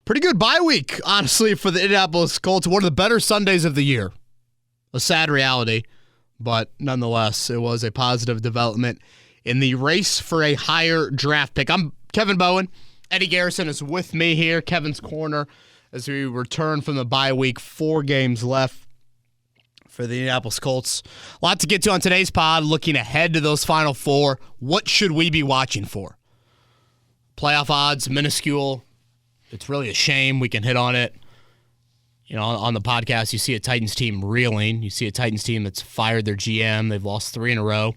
Pretty good bye week, honestly, for the Indianapolis Colts. One of the better Sundays of the year. A sad reality, but nonetheless, it was a positive development in the race for a higher draft pick. I'm Kevin Bowen. Eddie Garrison is with me here, Kevin's Corner, as we return from the bye week. 4 games left for the Indianapolis Colts. A lot to get to on today's pod, looking ahead to those final 4. What should we be watching for? Playoff odds, minuscule. It's really a shame. We can hit on it. You know, on the podcast, you see a Titans team reeling. You see a Titans team that's fired their GM. They've lost 3 in a row,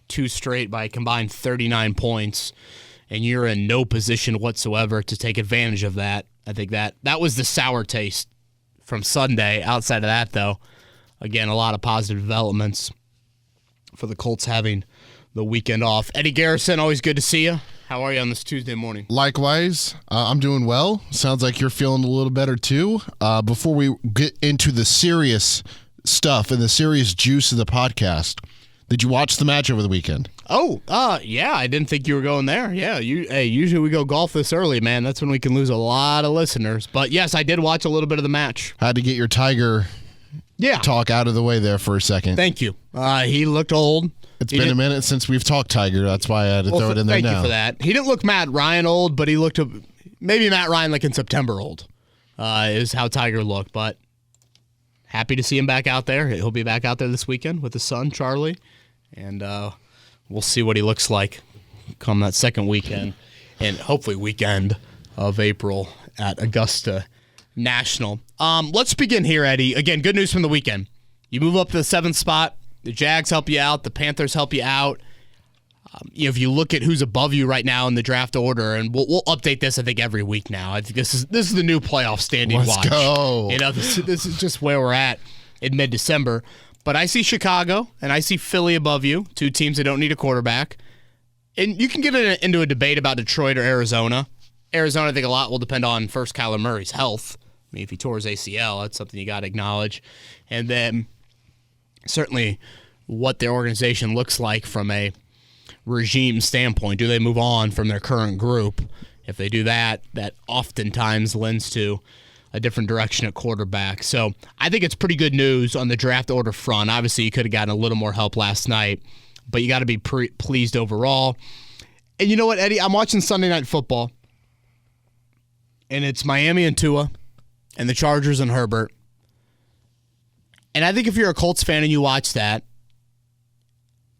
2 straight by a combined 39 points, and you're in no position whatsoever to take advantage of that. I think that was the sour taste from Sunday. Outside of that, though, again, a lot of positive developments for the Colts having the weekend off. Eddie Garrison, always good to see you. How are you on this Tuesday morning? Likewise, I'm doing well. Sounds like you're feeling a little better too. Before we get into the serious stuff and the serious juice of the podcast, did you watch the match over the weekend? Yeah, I didn't think you were going there. Yeah, usually we go golf this early, man. That's when we can lose a lot of listeners. But yes, I did watch a little bit of the match. Had to get your Tiger talk out of the way there for a second. Thank you. He looked old. It's been a minute since we've talked Tiger. That's why I had to throw it in there now. Thank you for that. He didn't look Matt Ryan old, but he looked maybe Matt Ryan like in September old is how Tiger looked. But happy to see him back out there. He'll be back out there this weekend with his son, Charlie. And we'll see what he looks like come that second weekend and hopefully weekend of April at Augusta National. Let's begin here, Eddie. Again, good news from the weekend. You move up to the 7th spot. The Jags help you out. The Panthers help you out. If you look at who's above you right now in the draft order, and we'll update this, I think, every week now. I think this is the new playoff standing watch. Let's go. You know, this is just where we're at in mid-December. But I see Chicago and I see Philly above you, 2 teams that don't need a quarterback. And you can get into a debate about Detroit or Arizona. Arizona, I think a lot will depend on, first, Kyler Murray's health. I mean, if he tore his ACL, that's something you got to acknowledge. And then certainly what their organization looks like from a regime standpoint. Do they move on from their current group? If they do that, that oftentimes lends to a different direction at quarterback. So I think it's pretty good news on the draft order front. Obviously, you could have gotten a little more help last night, but you got to be pleased overall. And you know what, Eddie? I'm watching Sunday Night Football, and it's Miami and Tua and the Chargers and Herbert. And I think if you're a Colts fan and you watch that,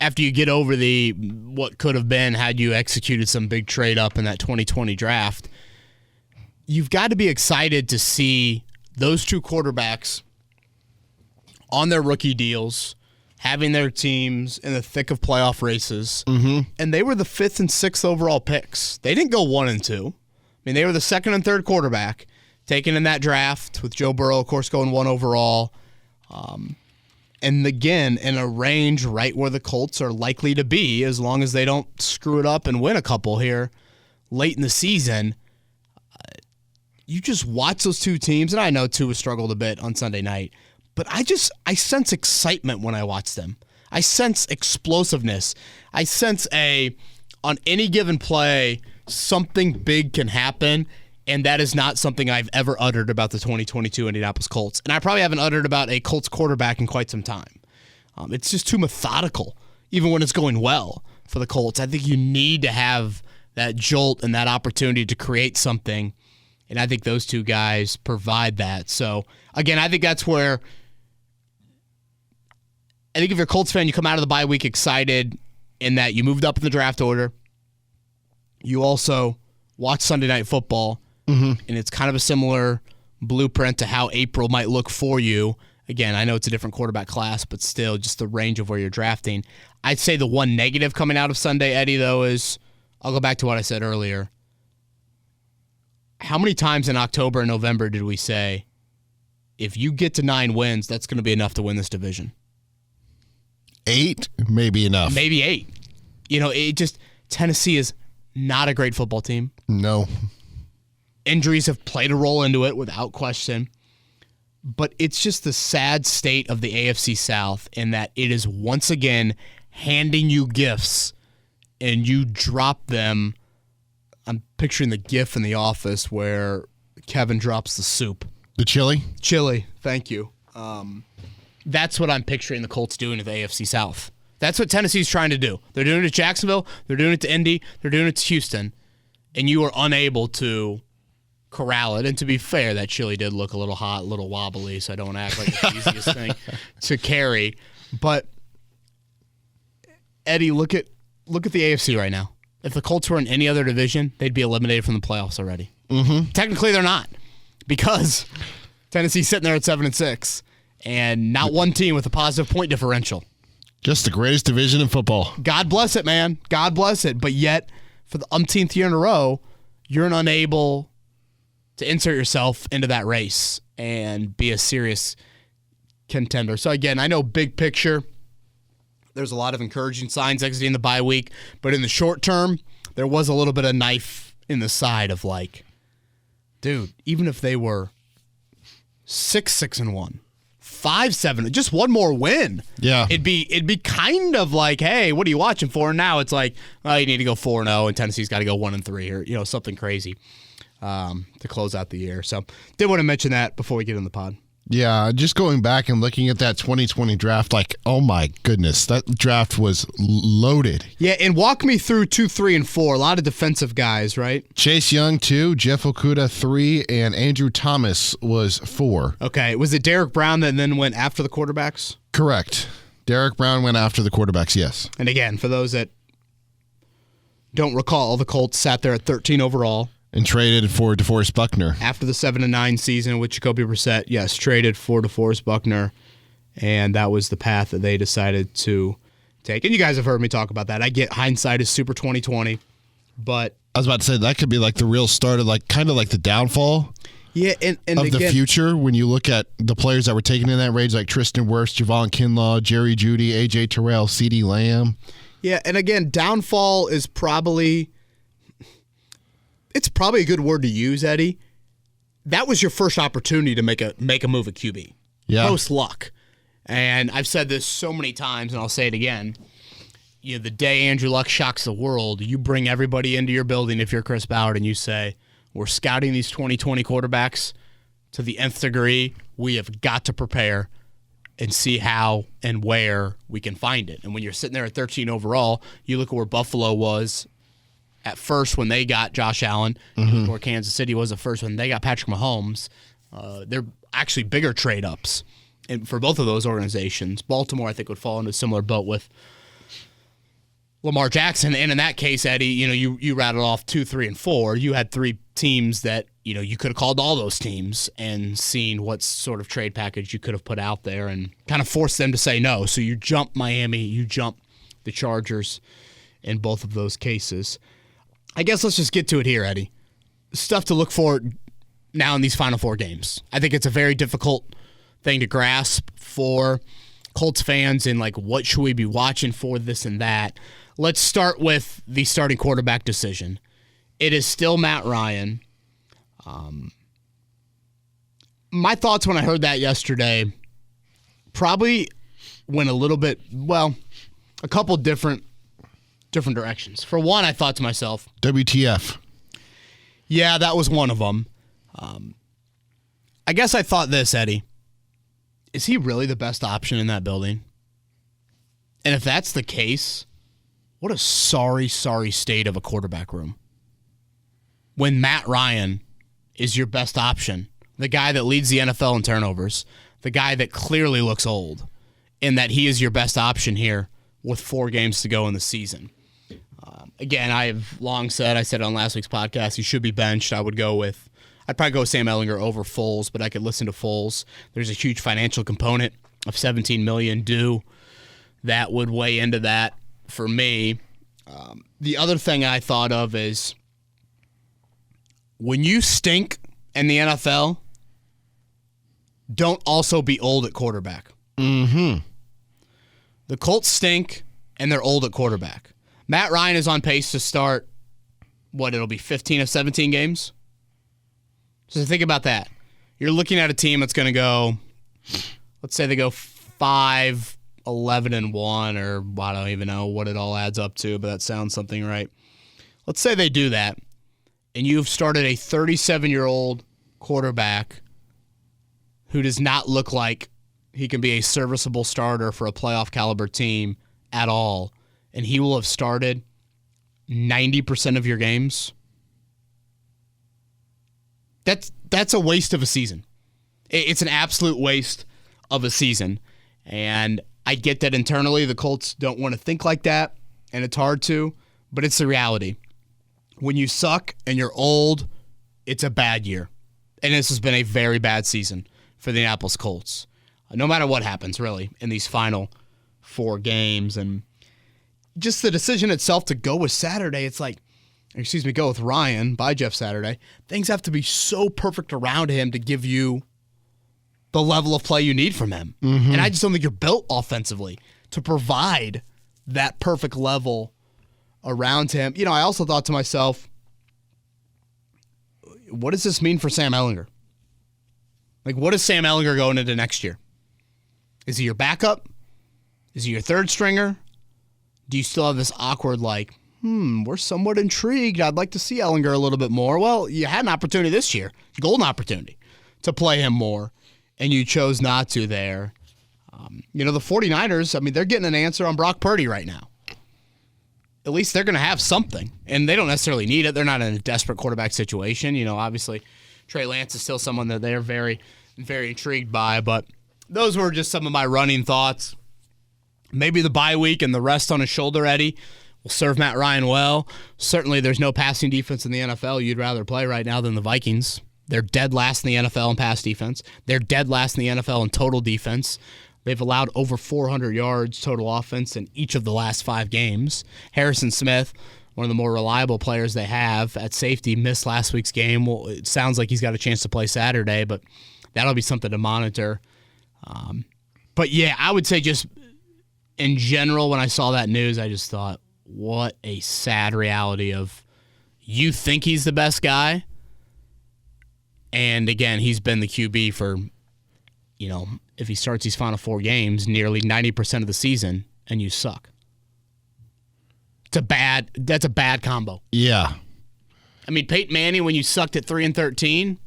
after you get over what could have been had you executed some big trade up in that 2020 draft, you've got to be excited to see those 2 quarterbacks on their rookie deals, having their teams in the thick of playoff races. Mm-hmm. And they were the 5th and 6th overall picks. They didn't go 1 and 2. I mean, they were the 2nd and 3rd quarterback taken in that draft, with Joe Burrow, of course, going 1 overall. And again, in a range right where the Colts are likely to be, as long as they don't screw it up and win a couple here late in the season. You just watch those 2 teams, and I know Tua struggled a bit on Sunday night, but I sense excitement when I watch them. I sense explosiveness. I sense on any given play, something big can happen. And that is not something I've ever uttered about the 2022 Indianapolis Colts. And I probably haven't uttered about a Colts quarterback in quite some time. It's just too methodical, even when it's going well for the Colts. I think you need to have that jolt and that opportunity to create something. And I think those 2 guys provide that. So, again, I think that's where I think if you're a Colts fan, you come out of the bye week excited in that you moved up in the draft order. You also watch Sunday Night Football. Mm-hmm. And it's kind of a similar blueprint to how April might look for you. Again, I know it's a different quarterback class, but still just the range of where you're drafting. I'd say the one negative coming out of Sunday, Eddie, though, is I'll go back to what I said earlier. How many times in October and November did we say, if you get to 9 wins, that's going to be enough to win this division? 8, maybe enough. Maybe 8. You know, Tennessee is not a great football team. No. Injuries have played a role into it without question. But it's just the sad state of the AFC South in that it is once again handing you gifts and you drop them. I'm picturing the gif in The Office where Kevin drops the soup. The chili? Chili, thank you. That's what I'm picturing the Colts doing to the AFC South. That's what Tennessee's trying to do. They're doing it to Jacksonville. They're doing it to Indy. They're doing it to Houston. And you are unable to corral it. And to be fair, that chili did look a little hot, a little wobbly, so I don't want to act like it's the easiest thing to carry. But, Eddie, look at the AFC right now. If the Colts were in any other division, they'd be eliminated from the playoffs already. Mm-hmm. Technically, they're not, because Tennessee's sitting there at 7-6, and not one team with a positive point differential. Just the greatest division in football. God bless it, man. God bless it. But yet, for the umpteenth year in a row, you're unable to insert yourself into that race and be a serious contender. So, again, I know big picture, there's a lot of encouraging signs exiting the bye week, but in the short term, there was a little bit of knife in the side of like, dude, even if they were 6-1, 5-7, just one more win. Yeah. It'd be kind of like, hey, what are you watching for? And now it's like, oh, you need to go 4-0 and Tennessee's got to go 1-3 or something crazy to close out the year. So did want to mention that before we get in the pod. Yeah, just going back and looking at that 2020 draft, like, oh my goodness, that draft was loaded. Yeah, and walk me through 2, 3, and 4. A lot of defensive guys, right? Chase Young 2, Jeff Okudah 3, and Andrew Thomas was 4. Okay, was it Derek Brown that then went after the quarterbacks? Correct. Derek Brown went after the quarterbacks, yes. And again, for those that don't recall, the Colts sat there at 13 overall. And traded for DeForest Buckner. After the 7-9 season with Jacoby Brissett, yes, traded for DeForest Buckner, and that was the path that they decided to take. And you guys have heard me talk about that. I get hindsight is super 2020, but I was about to say that could be like the real start of like kind of like the downfall. Yeah, and of again, the future when you look at the players that were taken in that range, like Tristan Wirfs, Javon Kinlaw, Jerry Jeudy, A.J. Terrell, C.D. Lamb. Yeah, and again, downfall is probably a good word to use, Eddie. That was your first opportunity to make a move at QB. Yeah. Post luck. And I've said this so many times, and I'll say it again. The day Andrew Luck shocks the world, you bring everybody into your building if you're Chris Ballard and you say, we're scouting these 2020 quarterbacks to the nth degree. We have got to prepare and see how and where we can find it. And when you're sitting there at 13 overall, you look at where Buffalo was at first when they got Josh Allen, or Kansas City was at first when they got Patrick Mahomes. They're actually bigger trade-ups for both of those organizations. Baltimore, I think, would fall into a similar boat with Lamar Jackson. And in that case, Eddie, you rattled off 2, 3, and 4. You had 3 teams that, you could have called all those teams and seen what sort of trade package you could have put out there and kind of forced them to say no. So you jump Miami, you jump the Chargers in both of those cases. I guess let's just get to it here, Eddie. Stuff to look for now in these Final 4 games. I think it's a very difficult thing to grasp for Colts fans and, like, what should we be watching for, this and that. Let's start with the starting quarterback decision. It is still Matt Ryan. My thoughts when I heard that yesterday probably went a little bit, a couple different directions. For one, I thought to myself, WTF. Yeah, that was one of them. I guess I thought this, Eddie. Is he really the best option in that building? And if that's the case, what a sorry state of a quarterback room. When Matt Ryan is your best option, the guy that leads the NFL in turnovers, the guy that clearly looks old, and that he is your best option here with 4 games to go in the season. Again, I have long said, I said it on last week's podcast, he should be benched. I'd probably go with Sam Ehlinger over Foles, but I could listen to Foles. There's a huge financial component of $17 million due that would weigh into that for me. The other thing I thought of is when you stink in the NFL, don't also be old at quarterback. Mm-hmm. The Colts stink, and they're old at quarterback. Matt Ryan is on pace to start, it'll be 15 of 17 games? So think about that. You're looking at a team that's going to go, let's say they go 5, 11, and 1, or I don't even know what it all adds up to, but that sounds something right. Let's say they do that, and you've started a 37-year-old quarterback who does not look like he can be a serviceable starter for a playoff caliber team at all, and he will have started 90% of your games, that's a waste of a season. It's an absolute waste of a season. And I get that internally the Colts don't want to think like that, and it's hard to, but it's the reality. When you suck and you're old, it's a bad year. And this has been a very bad season for the Indianapolis Colts. No matter what happens, really, in these final 4 games. And just the decision itself to go with Saturday, go with Ryan by Jeff Saturday. Things have to be so perfect around him to give you the level of play you need from him. Mm-hmm. And I just don't think you're built offensively to provide that perfect level around him. I also thought to myself, what does this mean for Sam Ehlinger? What is Sam Ehlinger going into next year? Is he your backup? Is he your third stringer? Do you still have this awkward, we're somewhat intrigued. I'd like to see Ehlinger a little bit more. Well, you had an opportunity this year, golden opportunity, to play him more, and you chose not to there. The 49ers, they're getting an answer on Brock Purdy right now. At least they're going to have something, and they don't necessarily need it. They're not in a desperate quarterback situation. Obviously, Trey Lance is still someone that they're very, very intrigued by, but those were just some of my running thoughts. Maybe the bye week and the rest on his shoulder, Eddie, will serve Matt Ryan well. Certainly there's no passing defense in the NFL you'd rather play right now than the Vikings. They're dead last in the NFL in pass defense. They're dead last in the NFL in total defense. They've allowed over 400 yards total offense in each of the last 5 games. Harrison Smith, one of the more reliable players they have at safety, missed last week's game. Well, it sounds like he's got a chance to play Saturday, but that'll be something to monitor. But yeah, I would say just in general, when I saw that news, I just thought, what a sad reality of you think he's the best guy. And again, he's been the QB for, if he starts these final 4 games, nearly 90% of the season, and you suck. That's a bad combo. Yeah. Peyton Manning, when you sucked at 3-13,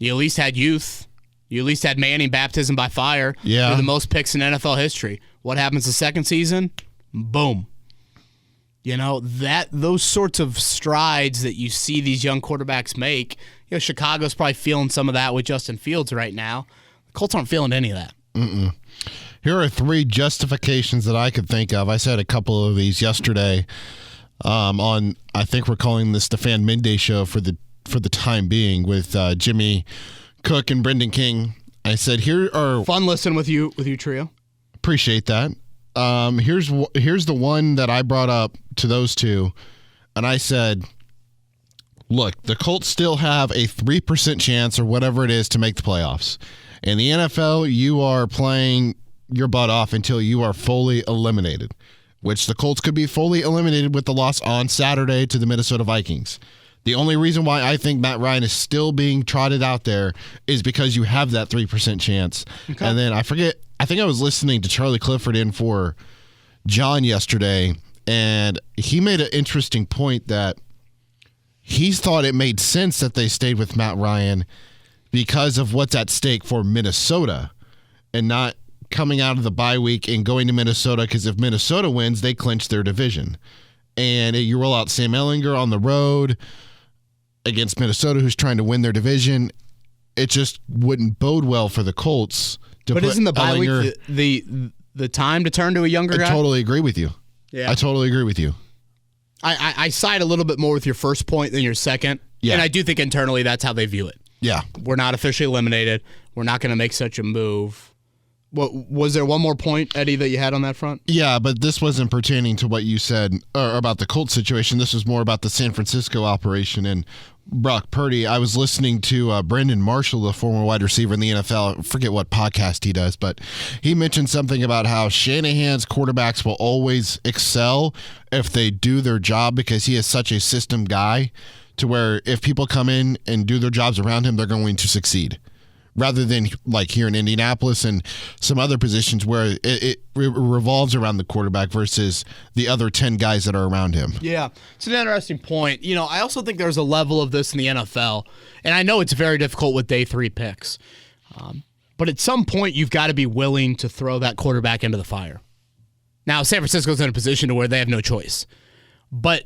you at least had youth. You at least had Manning baptism by fire. Yeah. You're the most picks in NFL history. What happens the second season? Boom. Those sorts of strides that you see these young quarterbacks make, Chicago's probably feeling some of that with Justin Fields right now. The Colts aren't feeling any of that. Mm-mm. Here are 3 justifications that I could think of. I said a couple of these yesterday on, I think we're calling this the Fan Midday Show for the time being with Jimmy Cook and Brendan King. I said, here are... Fun listen with you trio. Appreciate that. Here's the one that I brought up to those 2, and I said, look, the Colts still have a 3% chance or whatever it is to make the playoffs. In the NFL, you are playing your butt off until you are fully eliminated, which the Colts could be fully eliminated with the loss on Saturday to the Minnesota Vikings. The only reason why I think Matt Ryan is still being trotted out there is because you have that 3% chance. Okay. And then I think I was listening to Charlie Clifford in for John yesterday, and he made an interesting point that he thought it made sense that they stayed with Matt Ryan because of what's at stake for Minnesota and not coming out of the bye week and going to Minnesota, because if Minnesota wins, they clinch their division. And you roll out Sam Ehlinger on the road against Minnesota, who's trying to win their division. It just wouldn't bode well for the Colts. But isn't the bye week the time to turn to a younger guy? I totally agree with you. Yeah. I totally agree with you. I side a little bit more with your first point than your second. Yeah. And I do think internally that's how they view it. Yeah. We're not officially eliminated. We're not going to make such a move. Was there one more point, Eddie, that you had on that front? Yeah, but this wasn't pertaining to what you said about the Colts situation. This was more about the San Francisco operation and Brock Purdy. I was listening to Brandon Marshall, the former wide receiver in the NFL. I forget what podcast he does, but he mentioned something about how Shanahan's quarterbacks will always excel if they do their job, because he is such a system guy to where if people come in and do their jobs around him, they're going to succeed. rather than like here in Indianapolis and some other positions where it revolves around the quarterback versus the other 10 guys that are around him. Yeah, it's an interesting point. I also think there's a level of this in the NFL, and I know it's very difficult with day 3 picks. But at some point, you've got to be willing to throw that quarterback into the fire. Now, San Francisco's in a position to where they have no choice. But,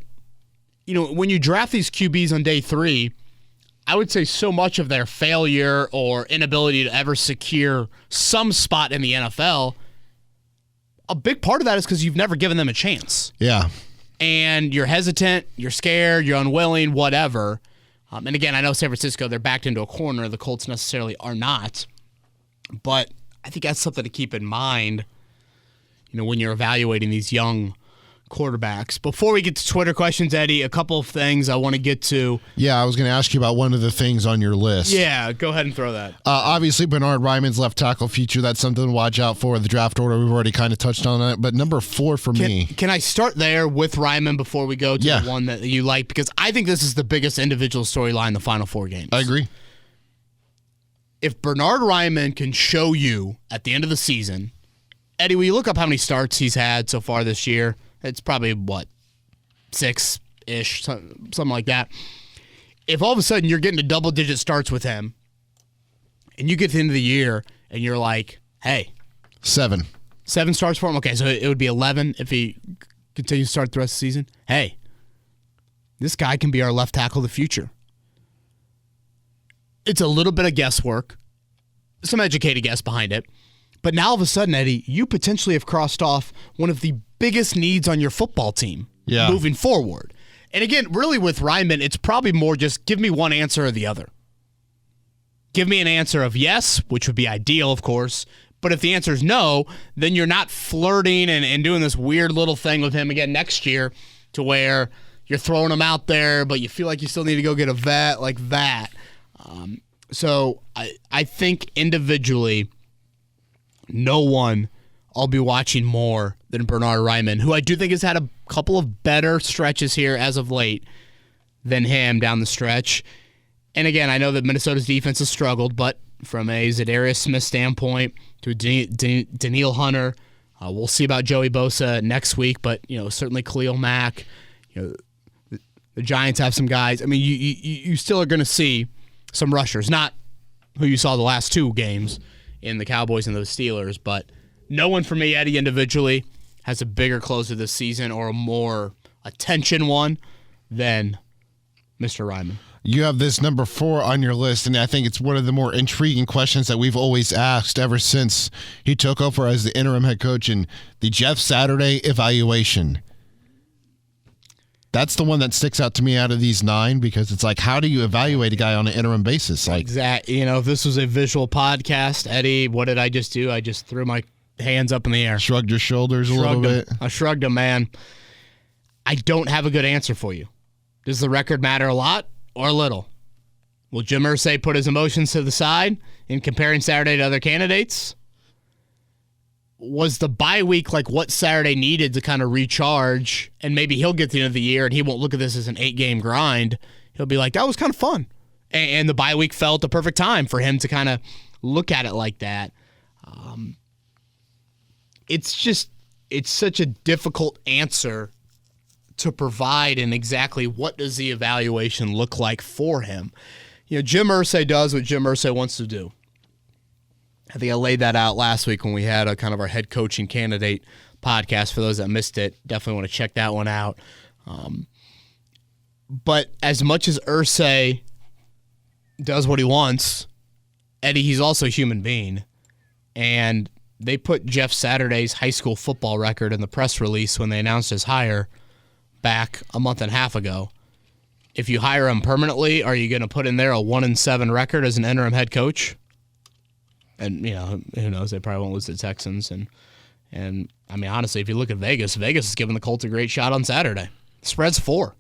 when you draft these QBs on day 3, I would say so much of their failure or inability to ever secure some spot in the NFL, a big part of that is because you've never given them a chance. Yeah. And you're hesitant, you're scared, you're unwilling, whatever. And again, I know San Francisco, they're backed into a corner. The Colts necessarily are not. But I think that's something to keep in mind, when you're evaluating these young quarterbacks. Before we get to Twitter questions, Eddie, a couple of things I want to get to. Yeah, I was going to ask you about one of the things on your list. Yeah, go ahead and throw that. Obviously, Bernhard Raimann's left tackle future, that's something to watch out for. The draft order, we've already kind of touched on that. But number 4 for me. Can I start there with Raimann before we go to the one that you like? Because I think this is the biggest individual storyline in the final 4 games. I agree. If Bernhard Raimann can show you at the end of the season, Eddie, will you look up how many starts he's had so far this year? It's probably, 6-ish, something like that. If all of a sudden you're getting to double-digit starts with him, and you get to the end of the year, and you're like, hey. 7 starts for him? Okay, so it would be 11 if he continues to start the rest of the season. Hey, this guy can be our left tackle of the future. It's a little bit of guesswork, some educated guess behind it. But now all of a sudden, Eddie, you potentially have crossed off one of the biggest needs on your football team moving forward. And again, really with Raimann, it's probably more just give me one answer or the other. Give me an answer of yes, which would be ideal, of course. But if the answer is no, then you're not flirting and doing this weird little thing with him again next year to where you're throwing him out there, but you feel like you still need to go get a vet like that. So I think individually, no one I'll be watching more than Bernhard Raimann, who I do think has had a couple of better stretches here as of late than him down the stretch. And again, I know that Minnesota's defense has struggled, but from a Zadarius Smith standpoint to a Daniil Hunter, we'll see about Joey Bosa next week, but certainly Khalil Mack. The Giants have some guys. I mean, you still are going to see some rushers, not who you saw the last 2 games in the Cowboys and the Steelers, but no one for me, Eddie, individually has a bigger closer this season or a more attention one than Mr. Raimann. You have this number 4 on your list, and I think it's one of the more intriguing questions that we've always asked ever since he took over as the interim head coach in the Jeff Saturday evaluation. That's the one that sticks out to me out of these 9 because it's like, how do you evaluate a guy on an interim basis? Like, exactly. If this was a visual podcast, Eddie, what did I just do? I just threw my hands up in the air. Shrugged your shoulders a little bit. I shrugged them, man. I don't have a good answer for you. Does the record matter a lot or a little? Will Jim Irsay put his emotions to the side in comparing Saturday to other candidates? Was the bye week like what Saturday needed to kind of recharge, and maybe he'll get to the end of the year and he won't look at this as an 8-game grind. He'll be like, that was kind of fun. And the bye week felt the perfect time for him to kind of look at it like that. It's such a difficult answer to provide in exactly what does the evaluation look like for him. Jim Irsay does what Jim Irsay wants to do. I think I laid that out last week when we had a kind of our head coaching candidate podcast. For those that missed it, definitely want to check that one out. But as much as Irsay does what he wants, Eddie, he's also a human being. And they put Jeff Saturday's high school football record in the press release when they announced his hire back a month and a half ago. If you hire him permanently, are you going to put in there a 1-7 record as an interim head coach? And, who knows? They probably won't lose to the Texans. And I mean, honestly, if you look at Vegas is giving the Colts a great shot on Saturday. The spread's 4.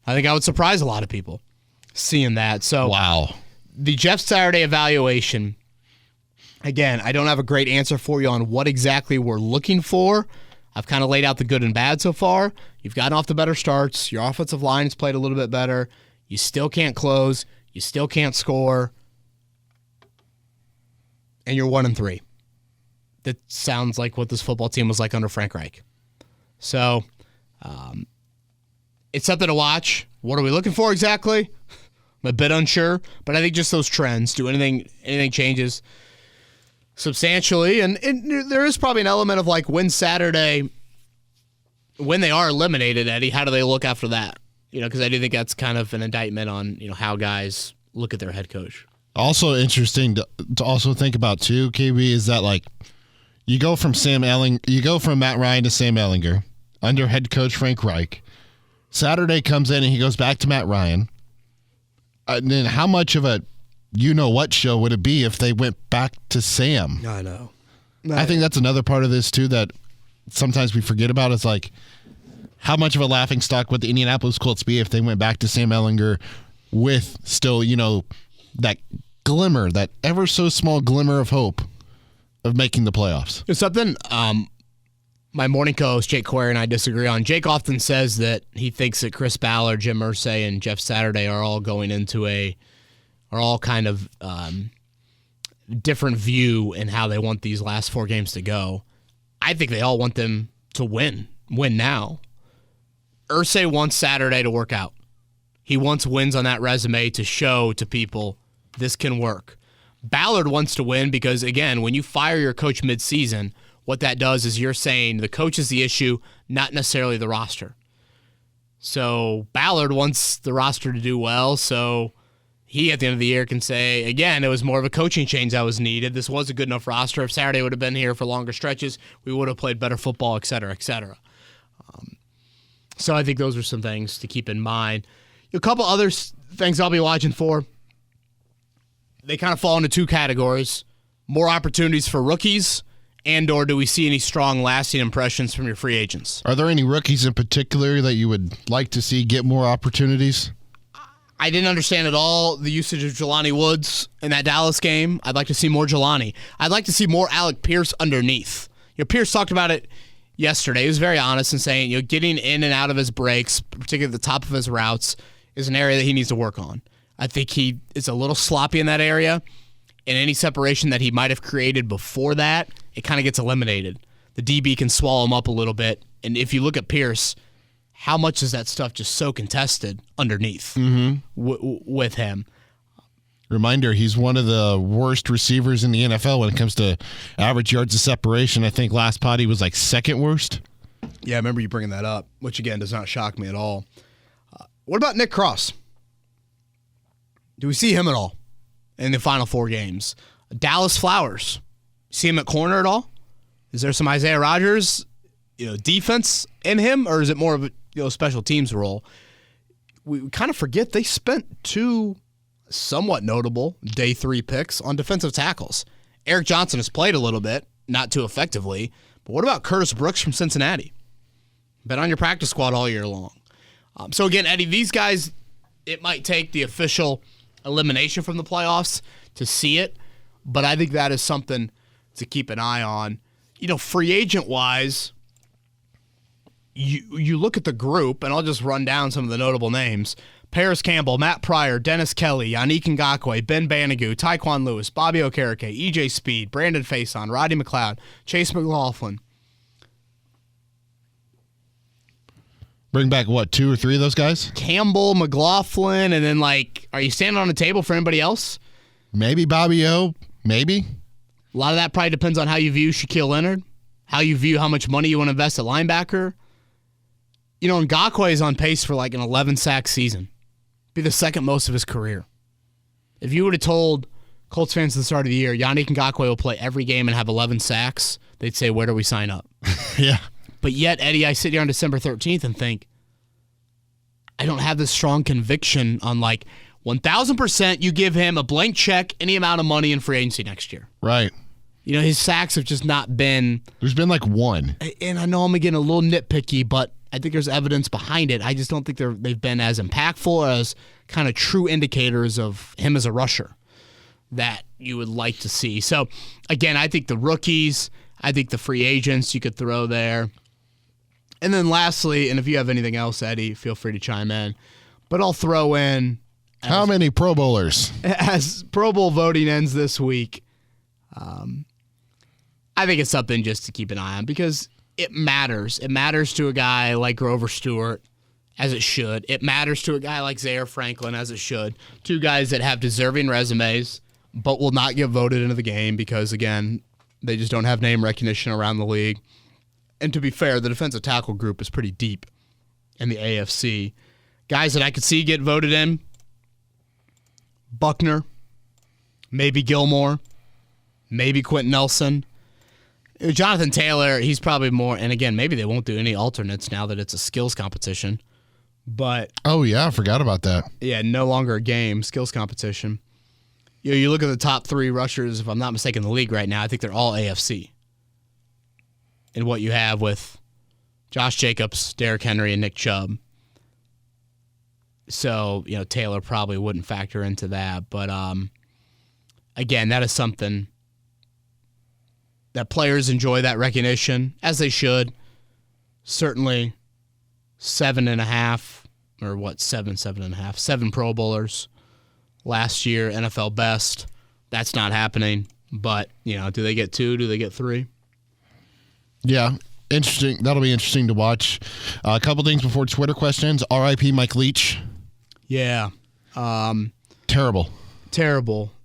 I think I would surprise a lot of people seeing that. So, wow. The Jeff Saturday evaluation, again, I don't have a great answer for you on what exactly we're looking for. I've kind of laid out the good and bad so far. You've gotten off the better starts. Your offensive line has played a little bit better. You still can't close. You still can't score. and you're 1-3. That sounds like what this football team was like under Frank Reich. So, it's something to watch. What are we looking for exactly? I'm a bit unsure, but I think just those trends. Do anything changes substantially? And there is probably an element of like when Saturday, when they are eliminated, Eddie, how do they look after that? Because I do think that's kind of an indictment on how guys look at their head coach. Also interesting to also think about too, KB, is that like you go from Matt Ryan to Sam Ehlinger under head coach Frank Reich. Saturday comes in and he goes back to Matt Ryan. And then how much of a you-know-what show would it be if they went back to Sam? I know. I think that's another part of this, too, that sometimes we forget about is, like, how much of a laughingstock would the Indianapolis Colts be if they went back to Sam Ehlinger with still, that glimmer, that ever so small glimmer of hope of making the playoffs? It's something my morning co-host Jake Query and I disagree on. Jake often says that he thinks that Chris Ballard, Jim Irsay, and Jeff Saturday are all going into are all kind of different view in how they want these last 4 games to go. I think they all want them to win now. Irsay wants Saturday to work out. He wants wins on that resume to show to people this can work. Ballard wants to win because, again, when you fire your coach midseason, what that does is you're saying the coach is the issue, not necessarily the roster. So Ballard wants the roster to do well, so he at the end of the year can say, again, it was more of a coaching change that was needed. This was a good enough roster. If Saturday would have been here for longer stretches, we would have played better football, et cetera, et cetera. So I think those are some things to keep in mind. A couple other things I'll be watching for. They kind of fall into 2 categories. More opportunities for rookies, and/or do we see any strong, lasting impressions from your free agents? Are there any rookies in particular that you would like to see get more opportunities? I didn't understand at all the usage of Jelani Woods in that Dallas game. I'd like to see more Jelani. I'd like to see more Alec Pierce underneath. Pierce talked about it yesterday. He was very honest in saying, getting in and out of his breaks, particularly at the top of his routes, is an area that he needs to work on. I think he is a little sloppy in that area, and any separation that he might have created before that, it kind of gets eliminated. The DB can swallow him up a little bit, and if you look at Pierce, how much is that stuff just so contested underneath with him? Reminder, he's one of the worst receivers in the NFL when it comes to average yards of separation. I think last pod he was like second worst. Yeah, I remember you bringing that up, which again does not shock me at all. What about Nick Cross? Do we see him at all in the final 4 games? Dallas Flowers, see him at corner at all? Is there some Isaiah Rodgers, defense in him, or is it more of a special teams role? We kind of forget they spent 2 somewhat notable day 3 picks on defensive tackles. Eric Johnson has played a little bit, not too effectively, but what about Curtis Brooks from Cincinnati? Been on your practice squad all year long. So again, Eddie, these guys, it might take the official elimination from the playoffs to see it, but I think that is something to keep an eye on. Free agent-wise, you look at the group, and I'll just run down some of the notable names. Paris Campbell, Matt Pryor, Dennis Kelly, Yannick Ngakoue, Ben Banigou, Tyquan Lewis, Bobby Okereke, EJ Speed, Brandon Faison, Roddy McLeod, Chase McLaughlin. Bring back, 2 or 3 of those guys? Campbell, McLaughlin, and then, are you standing on the table for anybody else? Maybe Bobby O, maybe. A lot of that probably depends on how you view Shaquille Leonard, how you view how much money you want to invest at linebacker. Ngakoue is on pace for an 11-sack season. Be the second most of his career. If you would have told Colts fans at the start of the year, Yannick Ngakoue will play every game and have 11 sacks, they'd say, where do we sign up? Yeah. But yet, Eddie, I sit here on December 13th and think, I don't have this strong conviction on 1,000% you give him a blank check, any amount of money in free agency next year. Right. His sacks have just not been. There's been 1. And I know I'm getting a little nitpicky, but I think there's evidence behind it. I just don't think they've been as impactful or as kind of true indicators of him as a rusher that you would like to see. So, again, I think the rookies, I think the free agents you could throw there. And then lastly, and if you have anything else, Eddie, feel free to chime in. But I'll throw in. How many Pro Bowlers? As Pro Bowl voting ends this week, I think it's something just to keep an eye on because it matters. It matters to a guy like Grover Stewart, as it should. It matters to a guy like Zaire Franklin, as it should. Two guys that have deserving resumes, but will not get voted into the game because, again, they just don't have name recognition around the league. And to be fair, the defensive tackle group is pretty deep in the AFC. Guys that I could see get voted in, Buckner, maybe Gilmore, maybe Quentin Nelson. Jonathan Taylor, he's probably more, and again, maybe they won't do any alternates now that it's a skills competition. But oh, yeah, I forgot about that. Yeah, no longer a game, skills competition. You look at the top three rushers, if I'm not mistaken, in the league right now, I think they're all AFC. And what you have with Josh Jacobs, Derrick Henry, and Nick Chubb. So, Taylor probably wouldn't factor into that. But, again, that is something that players enjoy that recognition, as they should. Certainly 7.5, or what, 7.5, 7 Pro Bowlers last year, NFL best. That's not happening. But, do they get 2? Do they get 3? Yeah, interesting. That'll be interesting to watch. A couple things before Twitter questions. R.I.P. Mike Leach. Yeah. Terrible.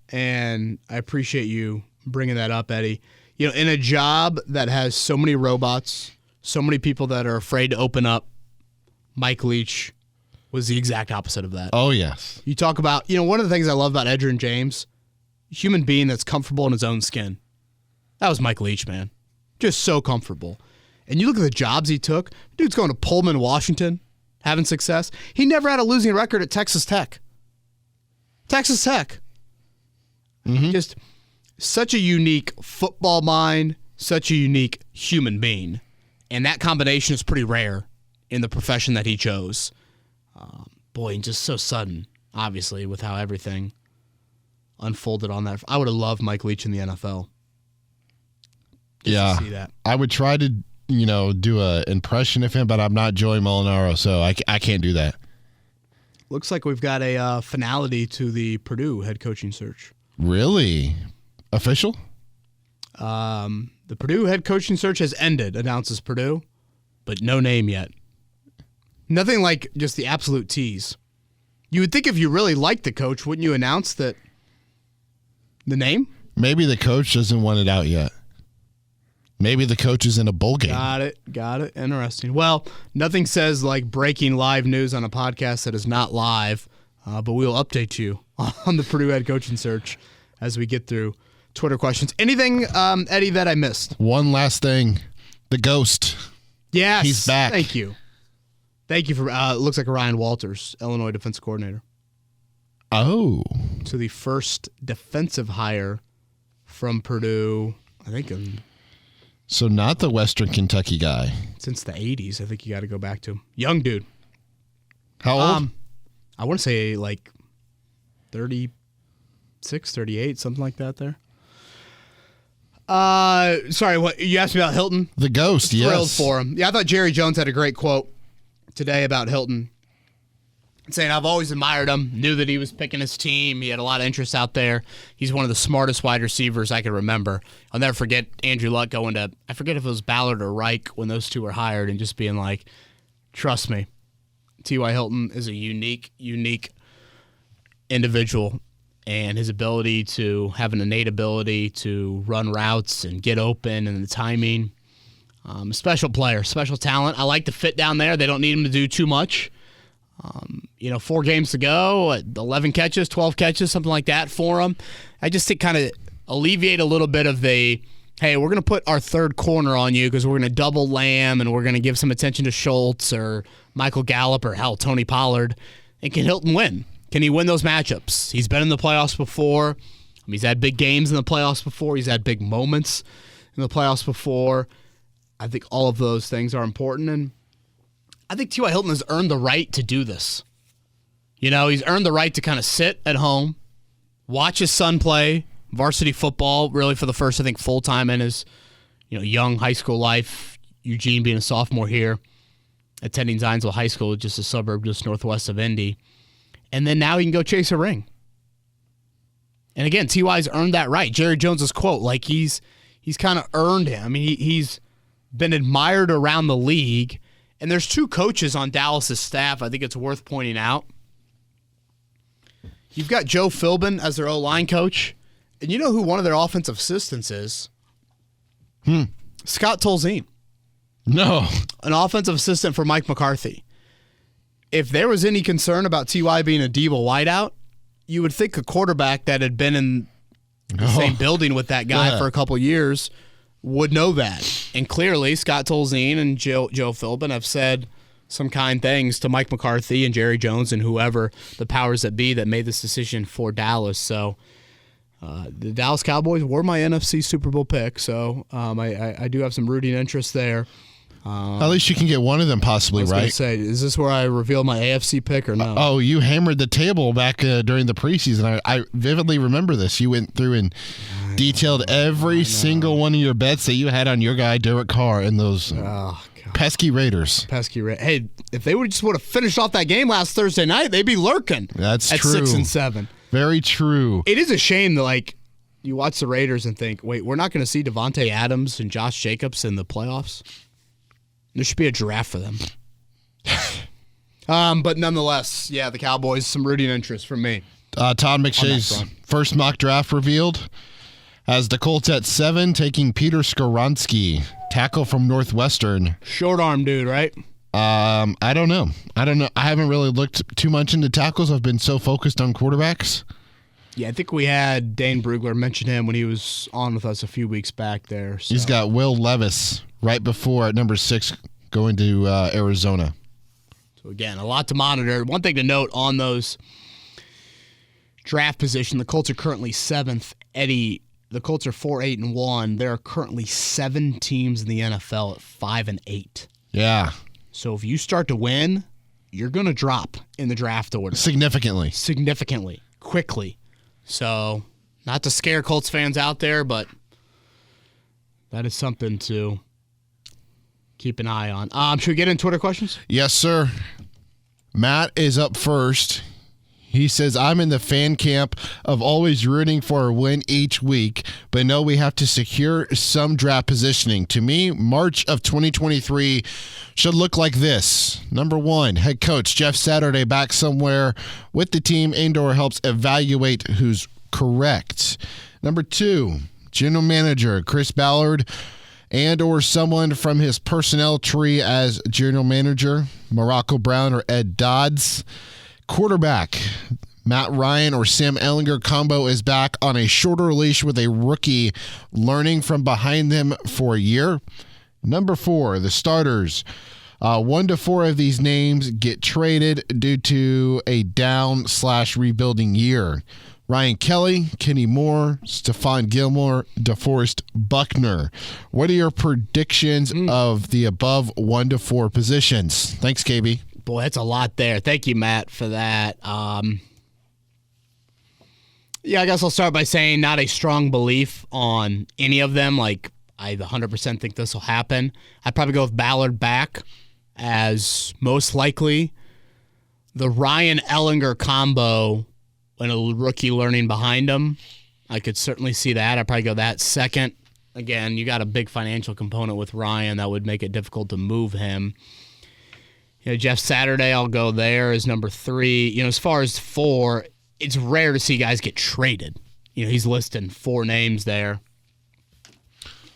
And I appreciate you bringing that up, Eddie. In a job that has so many robots, so many people that are afraid to open up, Mike Leach was the exact opposite of that. Oh, yes. You talk about, one of the things I love about Edgerrin James, human being that's comfortable in his own skin. That was Mike Leach, man. Just so comfortable. And you look at the jobs he took. Dude's going to Pullman, Washington, having success. He never had a losing record at Texas Tech. Mm-hmm. Just such a unique football mind, such a unique human being. And that combination is pretty rare in the profession that he chose. And just so sudden, obviously, with how everything unfolded on that. I would have loved Mike Leach in the NFL. Yeah, to see that. I would try to, do an impression of him, but I'm not Joey Molinaro, so I can't do that. Looks like we've got a finality to the Purdue head coaching search. Really? Official? The Purdue head coaching search has ended, announces Purdue, but no name yet. Nothing like just the absolute tease. You would think if you really liked the coach, wouldn't you announce the name? Maybe the coach doesn't want it out yet. Maybe the coach is in a bowl game. Got it. Interesting. Well, nothing says like breaking live news on a podcast that is not live, but we'll update you on the Purdue head coaching search as we get through Twitter questions. Anything, Eddie, that I missed? One last thing. The ghost. Yes. He's back. Thank you for, it looks like Ryan Walters, Illinois defensive coordinator. Oh. So the first defensive hire from Purdue, I think, so not the Western Kentucky guy. Since the 80s, I think you got to go back to him. Young dude. How old? I want to say like 36, 38, something like that there. Sorry, what you asked me about Hilton? The ghost, yes. Thrilled for him. Yeah, I thought Jerry Jones had a great quote today about Hilton, saying, I've always admired him, knew that he was picking his team. He had a lot of interest out there. He's one of the smartest wide receivers I can remember. I'll never forget Andrew Luck going to, I forget if it was Ballard or Reich when those two were hired, and just being like, trust me, T.Y. Hilton is a unique individual, and his ability to have an innate ability to run routes and get open and the timing. Special player, special talent. I like the fit down there. They don't need him to do too much. 4 games to go, 11 catches, 12 catches, something like that for him. I just think kind of alleviate a little bit of the, hey, we're going to put our third corner on you because we're going to double Lamb and we're going to give some attention to Schultz or Michael Gallup or, hell, Tony Pollard. And can Hilton win? Can he win those matchups? He's been in the playoffs before. He's had big games in the playoffs before. He's had big moments in the playoffs before. I think all of those things are important, and I think T.Y. Hilton has earned the right to do this. He's earned the right to kind of sit at home, watch his son play varsity football, really for the first, I think, full-time in his young high school life. Eugene being a sophomore here, attending Zionsville High School, just a suburb just northwest of Indy. And then now he can go chase a ring. And again, T.Y.'s earned that right. Jerry Jones's quote, like he's kind of earned him. I mean, he's been admired around the league. And there's two coaches on Dallas' staff I think it's worth pointing out. You've got Joe Philbin as their O-line coach. And you know who one of their offensive assistants is? Scott Tolzien. No. An offensive assistant for Mike McCarthy. If there was any concern about T.Y. being a diva wideout, you would think a quarterback that had been in the same building with that guy for a couple years would know that. And clearly, Scott Tolzien and Joe Philbin have said some kind things to Mike McCarthy and Jerry Jones and whoever the powers that be that made this decision for Dallas. So the Dallas Cowboys were my NFC Super Bowl pick, so I do have some rooting interest there. At least you can get one of them possibly, I was right? gonna say, is this where I reveal my AFC pick or no? Oh, you hammered the table back during the preseason. I vividly remember this. You went through and detailed every single one of your bets that you had on your guy, Derek Carr, and those pesky Raiders. Hey, if they would have finished off that game last Thursday night, they'd be lurking. That's at true. 6-7. Very true. It is a shame that, you watch the Raiders and think, wait, we're not going to see Devontae Adams and Josh Jacobs in the playoffs? There should be a draft for them. But nonetheless, yeah, the Cowboys, some rooting interest from me. Todd McShay's first mock draft revealed has the Colts at 7, taking Peter Skoronski, tackle from Northwestern. Short arm dude, right? I don't know. I haven't really looked too much into tackles. I've been so focused on quarterbacks. Yeah, I think we had Dane Brugler mention him when he was on with us a few weeks back there. So. He's got Will Levis right before at number 6 going to Arizona. So again, a lot to monitor. One thing to note on those draft position, the Colts are currently 7th. Eddie, the Colts are 4-8-1. There are currently 7 teams in the NFL at 5-8. Yeah. So if you start to win, you're going to drop in the draft order. Significantly. Quickly. So, not to scare Colts fans out there, but that is something to keep an eye on. Should we get in Twitter questions? Yes, sir. Matt is up first. He says, I'm in the fan camp of always rooting for a win each week, but know we have to secure some draft positioning. To me, March of 2023 should look like this. Number 1, head coach Jeff Saturday back somewhere with the team and/or helps evaluate who's correct. Number 2, general manager Chris Ballard and/or someone from his personnel tree as general manager, Morocco Brown or Ed Dodds. Quarterback, Matt Ryan or Sam Ehlinger combo is back on a shorter leash with a rookie learning from behind them for a year. Number 4, the starters. 1 to 4 of these names get traded due to a down/rebuilding year. Ryan Kelly, Kenny Moore, Stephon Gilmore, DeForest Buckner. What are your predictions of the above 1 to 4 positions? Thanks, KB. Boy, that's a lot there. Thank you, Matt, for that. Yeah, I guess I'll start by saying not a strong belief on any of them. I 100% think this will happen. I'd probably go with Ballard back as most likely. The Ryan Ehlinger combo and a rookie learning behind him, I could certainly see that. I'd probably go that second. Again, you got a big financial component with Ryan that would make it difficult to move him. Jeff Saturday, I'll go there as number 3. As far as 4, it's rare to see guys get traded. He's listing 4 names there.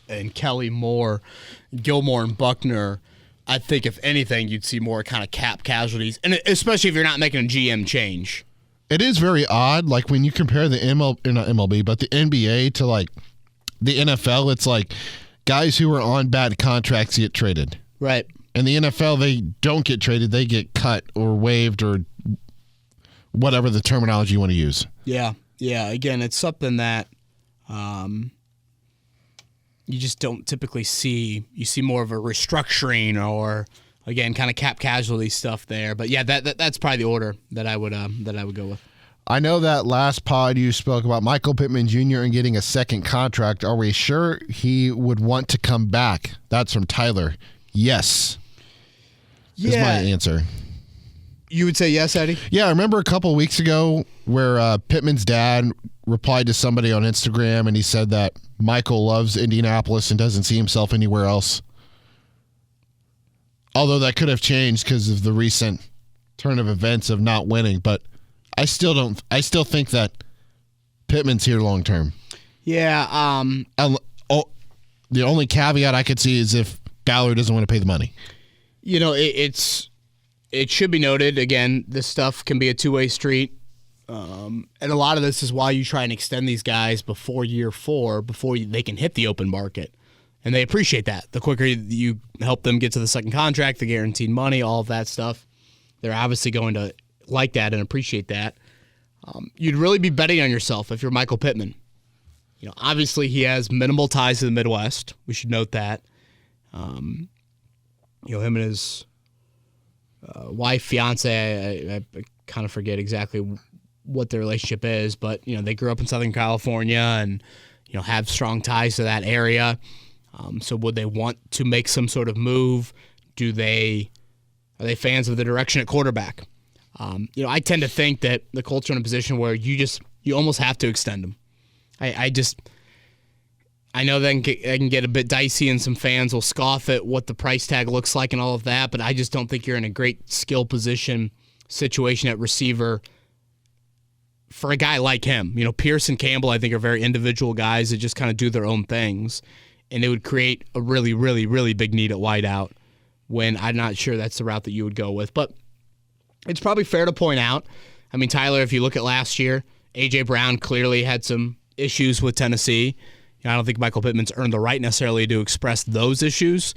And Kelly, Moore, Gilmore, and Buckner, I think if anything, you'd see more kind of cap casualties, and especially if you're not making a GM change. It is very odd, when you compare the not MLB, but the NBA to the NFL, it's guys who are on bad contracts get traded. Right. In the NFL, they don't get traded. They get cut or waived or whatever the terminology you want to use. Yeah. Again, it's something that you just don't typically see. You see more of a restructuring or, again, kind of cap casualty stuff there. But, yeah, that's probably the order that I would go with. I know that last pod you spoke about Michael Pittman Jr. and getting a second contract. Are we sure he would want to come back? That's from Tyler. Yes. Is my answer. You would say yes, Eddie? Yeah, I remember a couple of weeks ago where Pittman's dad replied to somebody on Instagram, and he said that Michael loves Indianapolis and doesn't see himself anywhere else. Although that could have changed because of the recent turn of events of not winning, but I still think that Pittman's here long term. Yeah. The only caveat I could see is if Ballard doesn't want to pay the money. You know, it should be noted, again, this stuff can be a two-way street. And a lot of this is why you try and extend these guys before year 4, before they can hit the open market. And they appreciate that. The quicker you help them get to the second contract, the guaranteed money, all of that stuff, they're obviously going to like that and appreciate that. You'd really be betting on yourself if you're Michael Pittman. You know, obviously he has minimal ties to the Midwest. We should note that. Him and his wife, fiance, I kind of forget exactly what their relationship is, but they grew up in Southern California and have strong ties to that area. So would they want to make some sort of move? Are they fans of the direction at quarterback? I tend to think that the Colts are in a position where you almost have to extend them. I know that can get a bit dicey and some fans will scoff at what the price tag looks like and all of that, but I just don't think you're in a great skill position situation at receiver for a guy like him. Pierce and Campbell, I think, are very individual guys that just kind of do their own things, and it would create a really, really, really big need at wideout when I'm not sure that's the route that you would go with. But it's probably fair to point out, I mean, Tyler, if you look at last year, A.J. Brown clearly had some issues with Tennessee. I don't think Michael Pittman's earned the right necessarily to express those issues,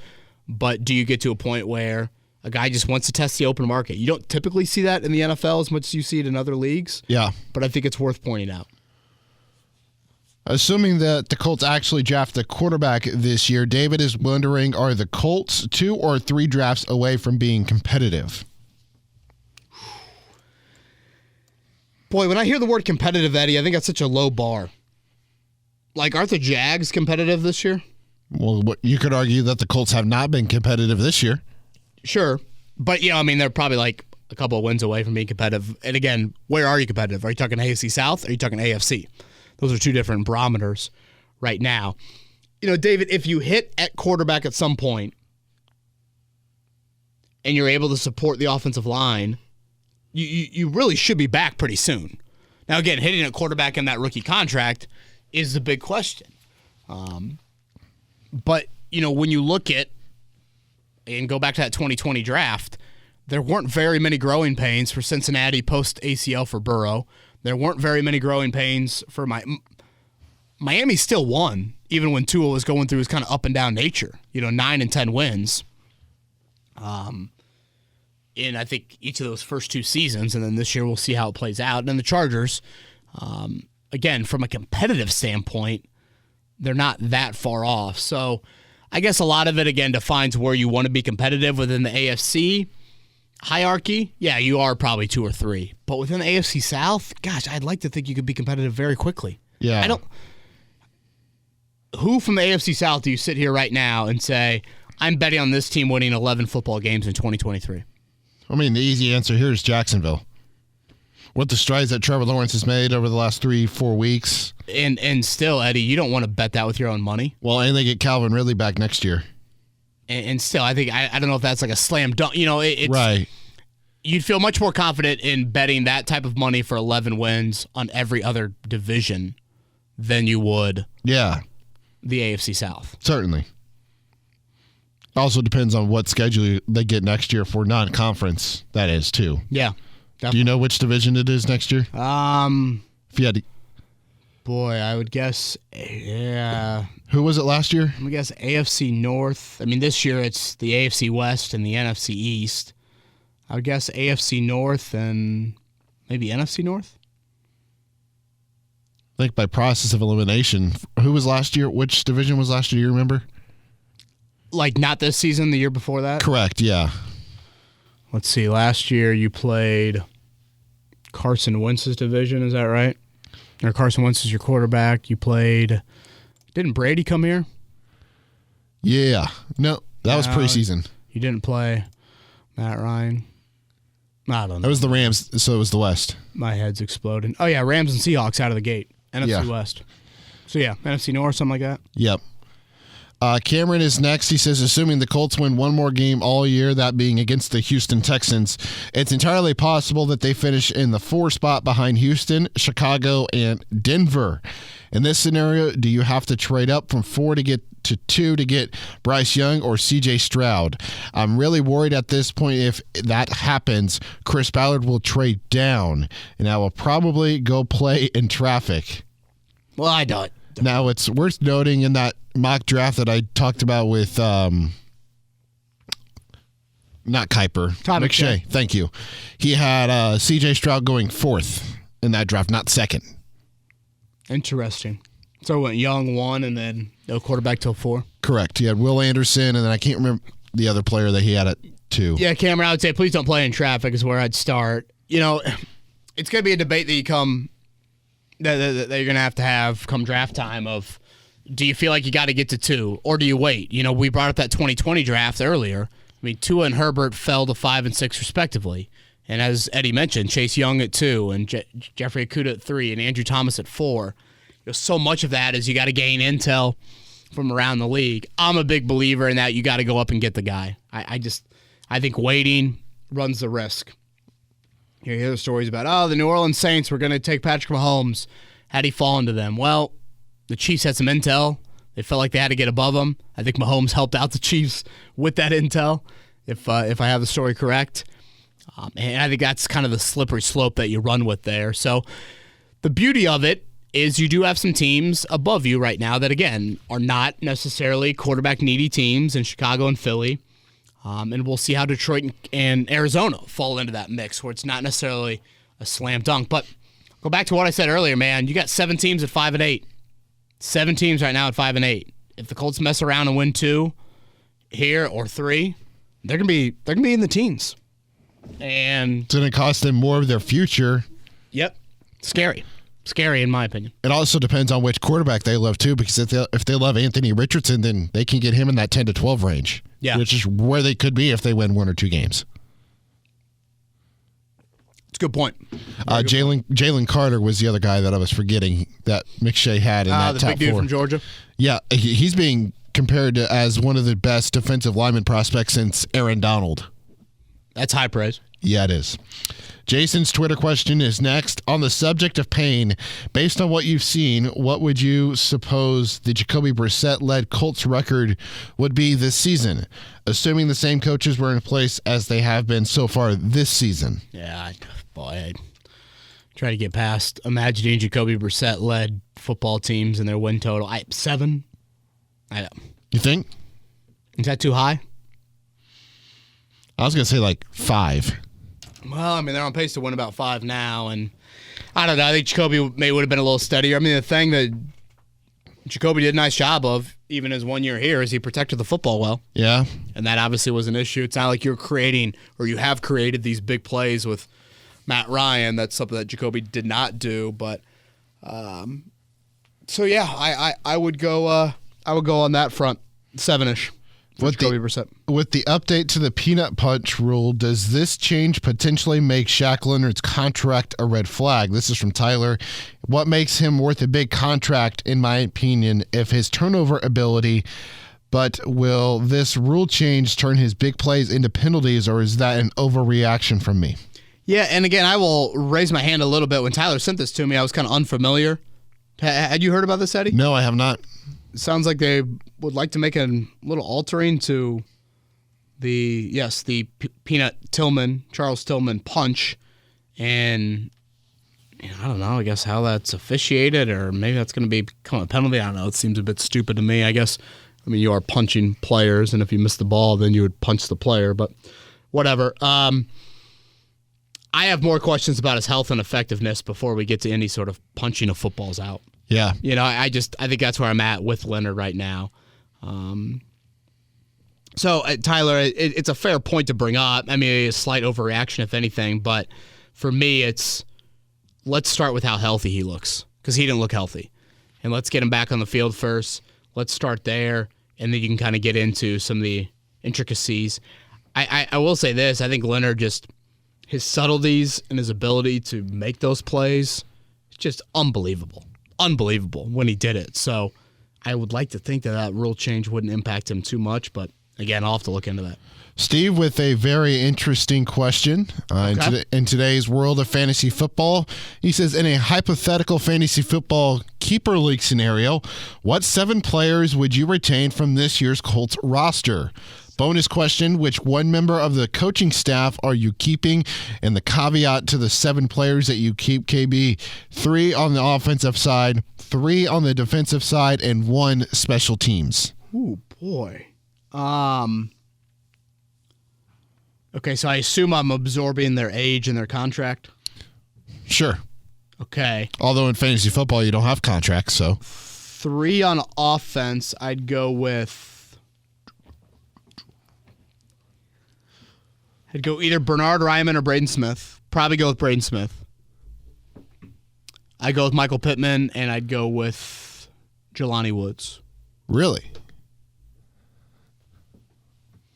but do you get to a point where a guy just wants to test the open market? You don't typically see that in the NFL as much as you see it in other leagues. Yeah. But I think it's worth pointing out. Assuming that the Colts actually draft a quarterback this year, David is wondering, are the Colts 2 or 3 drafts away from being competitive? Boy, when I hear the word competitive, Eddie, I think that's such a low bar. Like, aren't the Jags competitive this year? Well, you could argue that the Colts have not been competitive this year. Sure. But, they're probably like a couple of wins away from being competitive. And again, where are you competitive? Are you talking AFC South or are you talking AFC? Those are two different barometers right now. David, if you hit at quarterback at some point and you're able to support the offensive line, you really should be back pretty soon. Now, again, hitting a quarterback in that rookie contract is the big question. But, when you look at and go back to that 2020 draft, there weren't very many growing pains for Cincinnati post-ACL for Burrow. There weren't very many growing pains for Miami still won, even when Tua was going through his kind of up and down nature. 9 and 10 wins. In, I think, each of those first 2 seasons, and then this year we'll see how it plays out. And then the Chargers, again, from a competitive standpoint, they're not that far off. So I guess a lot of it, again, defines where you want to be competitive within the AFC hierarchy. Yeah, you are probably 2 or 3. But within the AFC South, gosh, I'd like to think you could be competitive very quickly. Yeah. Who from the AFC South do you sit here right now and say, I'm betting on this team winning 11 football games in 2023? I mean, the easy answer here is Jacksonville. What the strides that Trevor Lawrence has made over the last 3-4 weeks. And still, Eddie, you don't want to bet that with your own money. Well, and they get Calvin Ridley back next year. And still, I think, I don't know if that's like a slam dunk. It's right. You'd feel much more confident in betting that type of money for 11 wins on every other division than you would the AFC South. Certainly. Also depends on what schedule they get next year for non-conference, that is, too. Yeah. Definitely. Do you know which division it is next year? If you had to... Boy, I would guess, yeah. Who was it last year? I'm going to guess AFC North. I mean, this year it's the AFC West and the NFC East. I would guess AFC North and maybe NFC North. I think by process of elimination. Who was last year? Which division was last year? Do you remember? Like not this season, the year before that? Correct, yeah. Let's see. Last year you played Carson Wentz's division, is that right? Or Carson Wentz is your quarterback. You played... Didn't Brady come here? Yeah. No, that was preseason. You didn't play Matt Ryan. I don't know. That was the Rams, so it was the West. My head's exploding. Oh, yeah, Rams and Seahawks out of the gate. NFC West. So, yeah, NFC North, something like that. Yep. Cameron is next. He says, assuming the Colts win one more game all year, that being against the Houston Texans, it's entirely possible that they finish in the 4 spot behind Houston, Chicago, and Denver. In this scenario, do you have to trade up from 4 to get to 2 to get Bryce Young or C.J. Stroud? I'm really worried at this point if that happens, Chris Ballard will trade down, and I will probably go play in traffic. Well, I don't. Now, it's worth noting in that mock draft that I talked about with not Kuiper, McShay. Thank you. He had C.J. Stroud going 4th in that draft, not 2nd. Interesting. So it went Young 1 and then no quarterback till 4? Correct. He had Will Anderson, and then I can't remember the other player that he had at 2. Yeah, Cameron, I would say please don't play in traffic is where I'd start. You know, it's going to be a debate that you're going to have come draft time of, do you feel like you got to get to 2 or do you wait? You know, we brought up that 2020 draft earlier. I mean, Tua and Herbert fell to 5 and 6 respectively. And as Eddie mentioned, Chase Young at 2 and Jeffrey Okudah at 3 and Andrew Thomas at 4. You know, so much of that is you got to gain intel from around the league. I'm a big believer in that. You got to go up and get the guy. I think waiting runs the risk. You hear the stories about, the New Orleans Saints were going to take Patrick Mahomes. How'd he fall into them? Well, the Chiefs had some intel. They felt like they had to get above them. I think Mahomes helped out the Chiefs with that intel, if I have the story correct. And I think that's kind of the slippery slope that you run with there. So the beauty of it is you do have some teams above you right now that, again, are not necessarily quarterback-needy teams in Chicago and Philly. And we'll see how Detroit and Arizona fall into that mix where it's not necessarily a slam dunk. But go back to what I said earlier, man. You got 7 teams at 5 and 8. 7 teams right now at 5 and 8. If the Colts mess around and win 2 here or 3, they're gonna be in the teens. And it's going to cost them more of their future. Yep. Scary in my opinion. It also depends on which quarterback they love too, because if they love Anthony Richardson, then they can get him in that 10 to 12 range. Yeah. Which is where they could be if they win 1 or 2 games. It's a good point. Jalen Carter was the other guy that I was forgetting that McShay had in that the top big dude 4. from Georgia. Yeah, he's being compared to as one of the best defensive lineman prospects since Aaron Donald. That's high praise. Yeah, it is. Jason's Twitter question is next. On the subject of pain, based on what you've seen, what would you suppose the Jacoby Brissett-led Colts record would be this season, assuming the same coaches were in place as they have been so far this season? Yeah, I try to get past imagining Jacoby Brissett-led football teams and their win total. 7? You think? Is that too high? I was going to say like 5. Well, I mean, they're on pace to win about 5 now, and I don't know. I think Jacoby would have been a little steadier. I mean, the thing that Jacoby did a nice job of, even his 1 year here, is he protected the football well. Yeah. And that obviously was an issue. It's not like you're creating, or you have created these big plays with Matt Ryan. That's something that Jacoby did not do. But, so yeah, I would go on that front, 7-ish. With the update to the peanut punch rule, does this change potentially make Shaq Leonard's contract a red flag? This is from Tyler. What makes him worth a big contract, in my opinion, if his turnover ability, but will this rule change turn his big plays into penalties, or is that an overreaction from me? Yeah, and again, I will raise my hand a little bit. When Tyler sent this to me, I was kind of unfamiliar. Had you heard about this, Eddie? No, I have not. Sounds like they would like to make a little altering to the Charles Tillman punch, and I don't know, I guess how that's officiated, or maybe that's going to become a penalty. I don't know. It seems a bit stupid to me. I guess, I mean, you are punching players, and if you miss the ball, then you would punch the player, but whatever. I have more questions about his health and effectiveness before we get to any sort of punching of footballs out. Yeah. You know, I think that's where I'm at with Leonard right now. So, Tyler, it's a fair point to bring up. I mean, a slight overreaction, if anything. But for me, let's start with how healthy he looks, because he didn't look healthy. And let's get him back on the field first. Let's start there, and then you can kind of get into some of the intricacies. I will say this. I think Leonard His subtleties and his ability to make those plays, just unbelievable. Unbelievable when he did it. So I would like to think that rule change wouldn't impact him too much, but again, I'll have to look into that. Steve with a very interesting question. In today's world of fantasy football, he says, in a hypothetical fantasy football keeper league scenario, what 7 players would you retain from this year's Colts roster? Bonus question, which one member of the coaching staff are you keeping? And the caveat to the 7 players that you keep, KB, 3 on the offensive side, 3 on the defensive side, and 1 special teams. Ooh, boy. Okay, so I assume I'm absorbing their age and their contract? Sure. Okay. Although in fantasy football, you don't have contracts, so. 3 on offense, I'd go either Bernard Ryman or Braden Smith. Probably go with Braden Smith. I'd go with Michael Pittman, and I'd go with Jelani Woods. Really?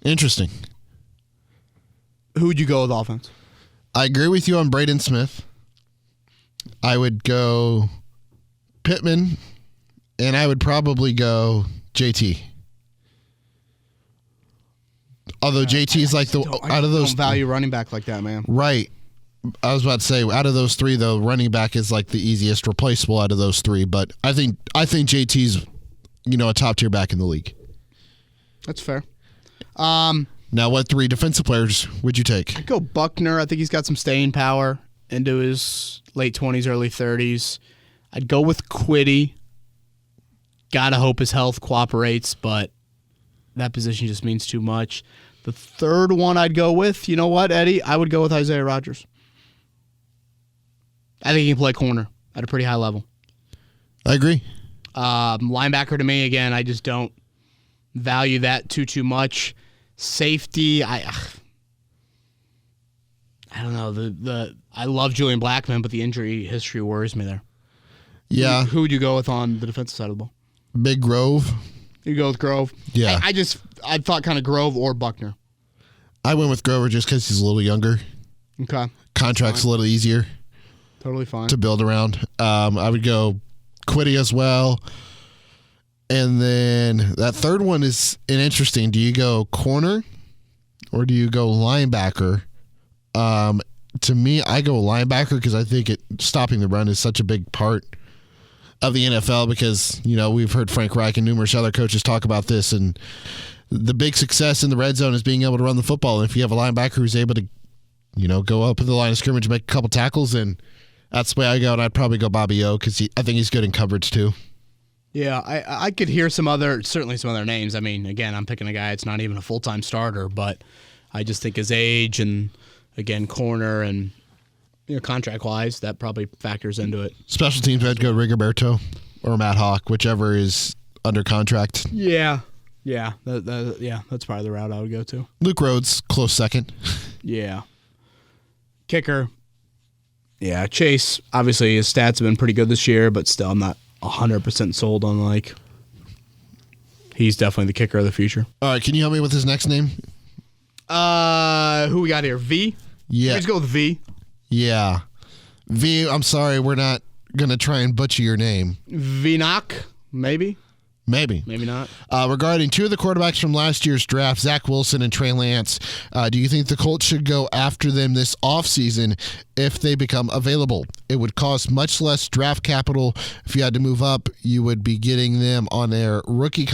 Interesting. Who would you go with offense? I agree with you on Braden Smith. I would go Pittman, and I would probably go JT. Although JT is like out of those, don't value running back like that, man. Right. I was about to say, out of those 3, though, running back is like the easiest replaceable out of those 3. But I think JT's, a top tier back in the league. That's fair. Now, what 3 defensive players would you take? I'd go Buckner. I think he's got some staying power into his late 20s, early 30s. I'd go with Quiddy. Gotta hope his health cooperates, but that position just means too much. The third one I'd go with, you know what, Eddie? I would go with Isaiah Rodgers. I think he can play corner at a pretty high level. I agree. Linebacker to me, again, I just don't value that too much. Safety, I don't know. I love Julian Blackmon, but the injury history worries me there. Yeah. Who would you go with on the defensive side of the ball? Big Grove. You go with Grove? Yeah. I thought kind of Grove or Buckner. I went with Grover just because he's a little younger. Okay. Contract's a little easier. Totally fine. To build around. I would go Quiddy as well. And then that third one is interesting. Do you go corner or do you go linebacker? To me, I go linebacker because I think stopping the run is such a big part of the NFL because, we've heard Frank Reich and numerous other coaches talk about this, and the big success in the red zone is being able to run the football. And if you have a linebacker who's able to, go up in the line of scrimmage and make a couple tackles, and that's the way I go, and I'd probably go Bobby O because I think he's good in coverage too. Yeah, I could hear certainly some other names. I mean, again, I'm picking a guy that's not even a full-time starter, but I just think his age and, again, corner and, contract-wise, that probably factors into it. Special teams, I'd go Rigoberto or Matt Hawk, whichever is under contract. Yeah. Yeah, that's probably the route I would go to. Luke Rhodes, close second. Yeah. Kicker. Yeah, Chase, obviously his stats have been pretty good this year, but still I'm not 100% sold on, he's definitely the kicker of the future. All right, can you help me with his next name? Who we got here? V? Yeah. Let's go with V. Yeah. V, I'm sorry, we're not going to try and butcher your name. Vinock, maybe? Maybe. Maybe not. Regarding 2 of the quarterbacks from last year's draft, Zach Wilson and Trey Lance, do you think the Colts should go after them this offseason if they become available? It would cost much less draft capital. If you had to move up, you would be getting them on their rookie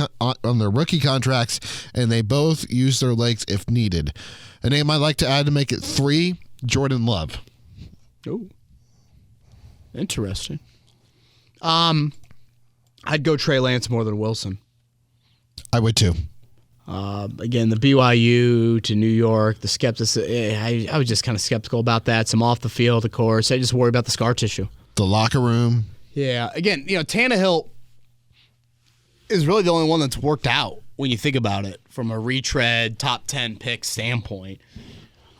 contracts, and they both use their legs if needed. A name I'd like to add to make it 3, Jordan Love. Oh, interesting. I'd go Trey Lance more than Wilson. I would too. Again, the BYU to New York, the skepticism, I was just kind of skeptical about that. Some off the field, of course. I just worry about the scar tissue. The locker room. Yeah. Again, Tannehill is really the only one that's worked out when you think about it from a retread, top 10 pick standpoint.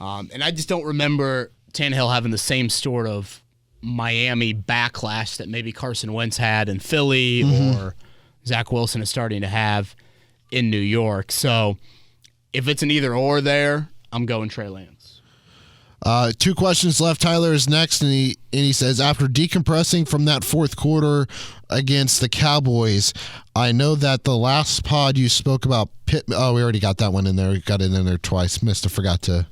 And I just don't remember Tannehill having the same sort of Miami backlash that maybe Carson Wentz had in Philly or Zach Wilson is starting to have in New York. So if it's an either or there, I'm going Trey Lance. Two questions left. Tyler is next, and he says, after decompressing from that fourth quarter against the Cowboys, I know that the last pod you spoke about Oh, we already got that one in there. We got it in there twice. Missed. I forgot to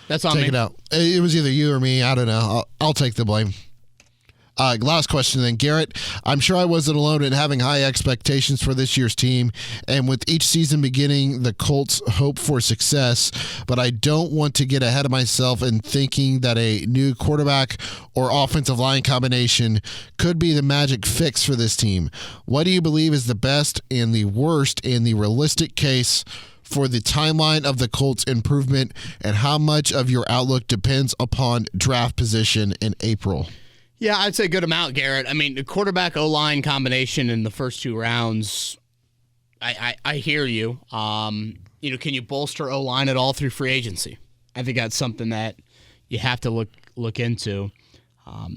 That's on take me. it out. It was either you or me. I don't know. I'll take the blame. Last question then, Garrett. I'm sure I wasn't alone in having high expectations for this year's team, and with each season beginning, the Colts hope for success, but I don't want to get ahead of myself in thinking that a new quarterback or offensive line combination could be the magic fix for this team. What do you believe is the best and the worst and the realistic case for the timeline of the Colts' improvement, and how much of your outlook depends upon draft position in April? Yeah, I'd say a good amount, Garrett. I mean, the quarterback O-line combination in the first two rounds, I hear you. Can you bolster O-line at all through free agency? I think that's something that you have to look into. I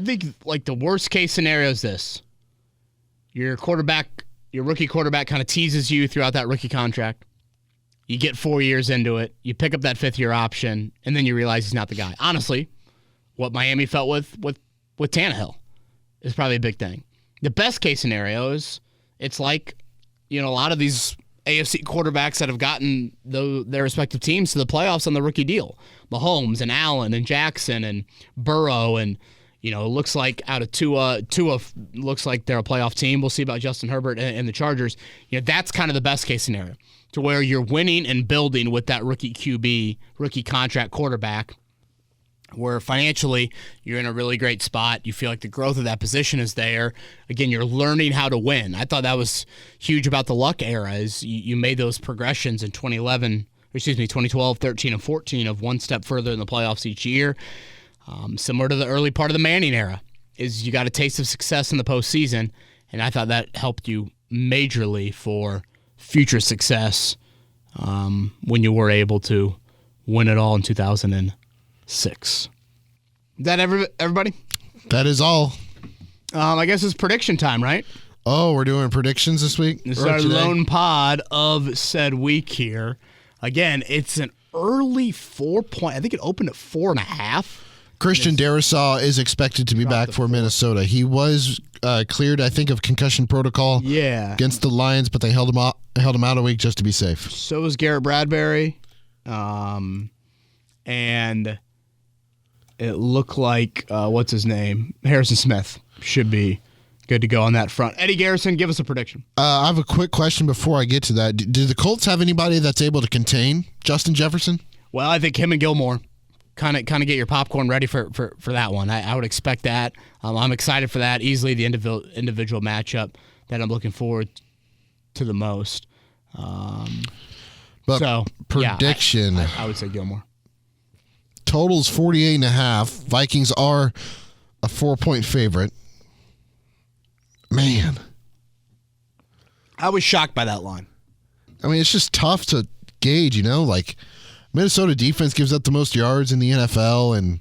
think like the worst case scenario is this: your rookie quarterback kind of teases you throughout that rookie contract. You get 4 years into it, you pick up that fifth-year option, and then you realize he's not the guy. Honestly, what Miami felt with Tannehill is probably a big thing. The best case scenario is it's like, a lot of these AFC quarterbacks that have gotten their respective teams to the playoffs on the rookie deal. Mahomes and Allen and Jackson and Burrow, and it looks like out of Tua looks like they're a playoff team. We'll see about Justin Herbert and the Chargers. That's kind of the best case scenario, to where you're winning and building with that rookie QB, rookie contract quarterback, where financially you're in a really great spot. You feel like the growth of that position is there. Again, you're learning how to win. I thought that was huge about the Luck era, is you made those progressions in 2012, 13, and 14 of one step further in the playoffs each year. Similar to the early part of the Manning era, is you got a taste of success in the postseason, and I thought that helped you majorly for future success when you were able to win it all in 2006. Is that everybody? That is all. I guess it's prediction time, right? Oh, we're doing predictions this week? This is our lone pod of said week here. Again, it's an early 4-point. I think it opened at 4.5. Christian Darrisaw is expected to be back for Minnesota. He was cleared, I think, of concussion protocol against the Lions, but they held him out a week just to be safe. So was Garrett Bradbury. And it looked like, what's his name? Harrison Smith should be good to go on that front. Eddie Garrison, give us a prediction. I have a quick question before I get to that. Do the Colts have anybody that's able to contain Justin Jefferson? Well, I think him and Gilmore kind of get your popcorn ready for that one. I would expect that. I'm excited for that. Easily the individual matchup that I'm looking forward to the most. Prediction. Yeah, I would say Gilmore. Total's 48.5. Vikings are a 4-point favorite. Man. I was shocked by that line. I mean, it's just tough to gauge, like Minnesota defense gives up the most yards in the NFL, and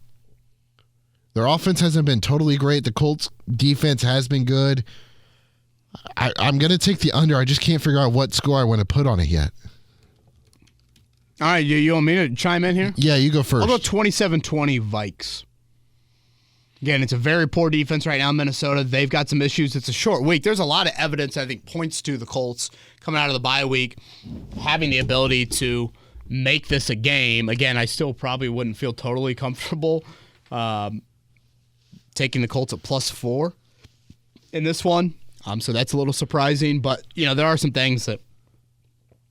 their offense hasn't been totally great. The Colts defense has been good. I'm going to take the under. I just can't figure out what score I want to put on it yet. All right, you want me to chime in here? Yeah, you go first. I'll go 27-20 Vikes. Again, it's a very poor defense right now in Minnesota. They've got some issues. It's a short week. There's a lot of evidence, I think, points to the Colts coming out of the bye week having the ability to make this a game. Again, I still probably wouldn't feel totally comfortable taking the Colts at +4 in this one. So that's a little surprising. But, there are some things that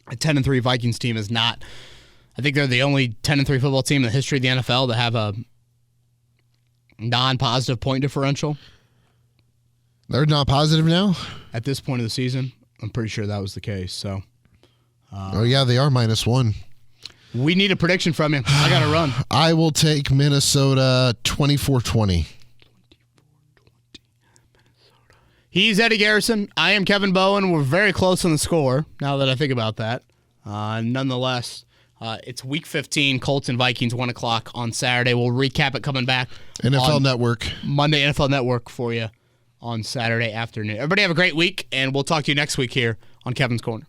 a 10-3 Vikings team is not. I think they're the only 10-3 football team in the history of the NFL to have a non-positive point differential. They're not positive now? At this point of the season, I'm pretty sure that was the case. So, they are -1. We need a prediction from you. I got to run. I will take Minnesota 24-20. He's Eddie Garrison. I am Kevin Bowen. We're very close on the score, now that I think about that. Nonetheless, it's Week 15, Colts and Vikings, 1 o'clock on Saturday. We'll recap it coming back. NFL Network. Monday, NFL Network for you on Saturday afternoon. Everybody have a great week, and we'll talk to you next week here on Kevin's Corner.